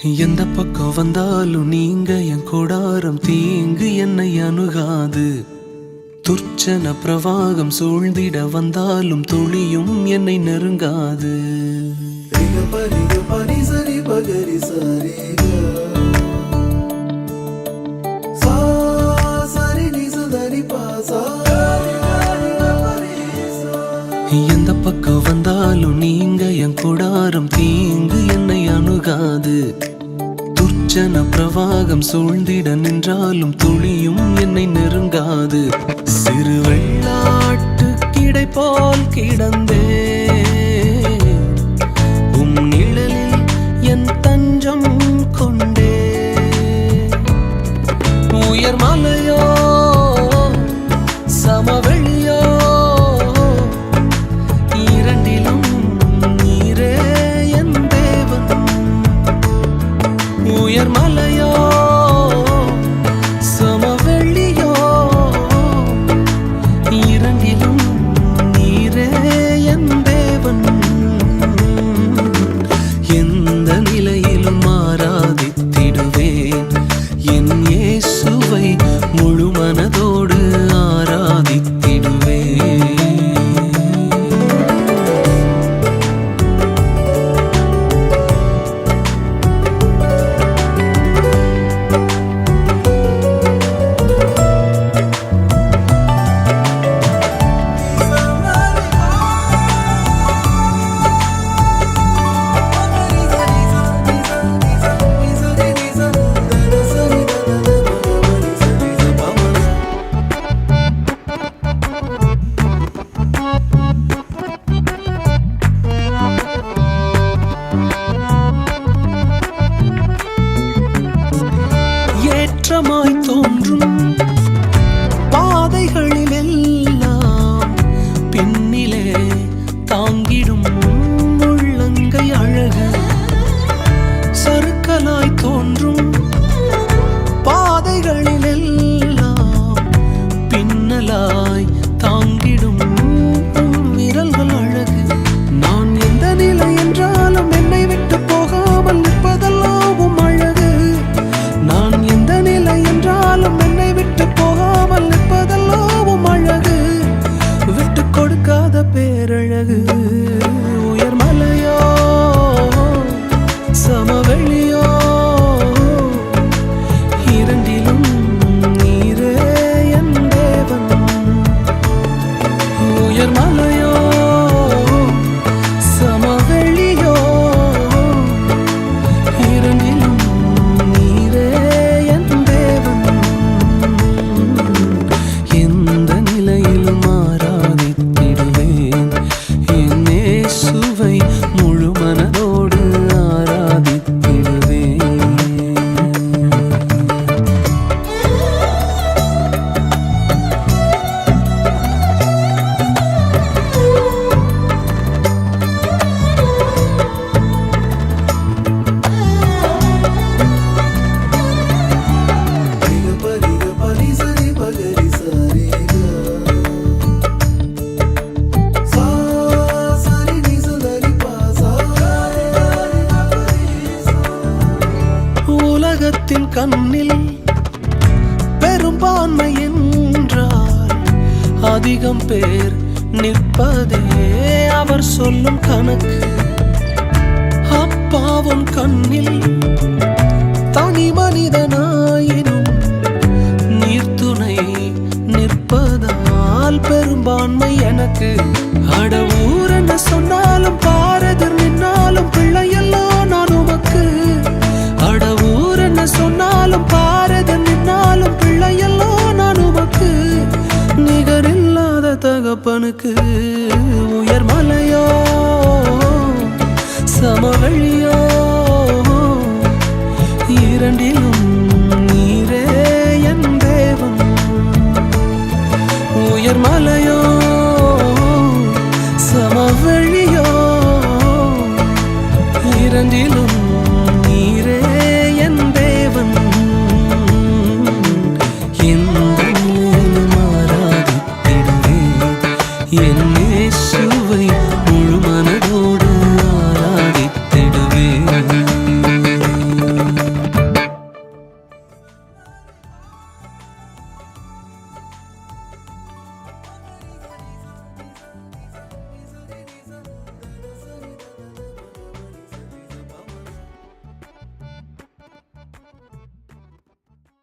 எந்த பக்கம் வந்தாலும் நீங்க என் கூடாரம் தீங்கு என்னை அணுகாது. துர்ச்சன பிரவாகம் சூழ்ந்திட வந்தாலும் துளியும் என்னை நெருங்காது. எந்த பக்கம் வந்தாலும் நீங்க என் கூடாரம் தீங்கு என்னை அணுகாது. துர்ச்சன பிரவாகம் சூழ்ந்திட நின்றாலும் துளியும் என்னை நெருங்காது. சிறு வெள்ளாட்டு கிடை போல் கிடந்தே உம் நிழலில் என் தஞ்சம் கொண்டே. உயர் மலையோ சமவெளியோ இரண்டிலும் நீரே என் தேவன். உயர் மலையோ சமவெளியோ இரண்டிலும் நீரே என் தேவன். எந்த நிலையிலும் ஆராதித்திடுவேன் என் இயேசுவை முழு மனதோடு ஆராதித்திடுவேன். ஏற்றமாய் தோன்றும் பாதைகளில் எல்லாம் பின்னிலே தாங்கிடும் உள்ளங்கை அழகு. சறுக்கலாய் தோன்றும் பாதைகளில் எல்லாம் பின்னலாய் தாங்கிடும் விரல்கள் அழகு. நான் எந்த நிலை என்றாலும் என்னை விட்டு போகாமல் நிற்பதெல்லாம் அழகு. நான் எந்த நிலை என்றாலும் என்னை விட்டு போகாமல் நிற்பதெல்லாம் அழகு. விட்டு கொடுக்காத பேரழகு. உயர் மலையோ சமவெளியோ இரண்டிலும் நீரே என் தேவன். உயர் மலையோ சமவெளியோ இரண்டிலும் நீரே என் தேவன். எந்த நிலையிலும் ஆராதித்திடுவேன் என் இயேசுவை முழு மனதோடு ஆராதித்திடுவேன். உலகத்தின் கண்ணில் பெரும்பான்மை என்றால் அதிகம் பேர் நிற்பதே அவர் சொல்லும் கணக்கு. அப்பாவும் கண்ணில் தனி மனிதனாயினும் நீர்த்துணை நிற்பதால் பெரும்பான்மை எனக்கு. அடவூர் என்ன சொன்னாலும் பாரதிர் நின்னாலும் பிள்ளையெல்லாம் நான் உமக்கு. அடவூர் என்ன சொன்னாலும் பாரதிர் நின்னாலும் பிள்ளையெல்லாம் நான் உமக்கு. நிகரில்லாத தகப்பனுக்கு. உயர் மலையோ சமவெளியோ இரண்டிலும் நீரே என் தேவன். உயர் மலையோ சமவெளியோ இரண்டிலும் நீரே என் தேவன். எந்த நிலையிலும் ஆராதித்திடுவேன் என் இயேசு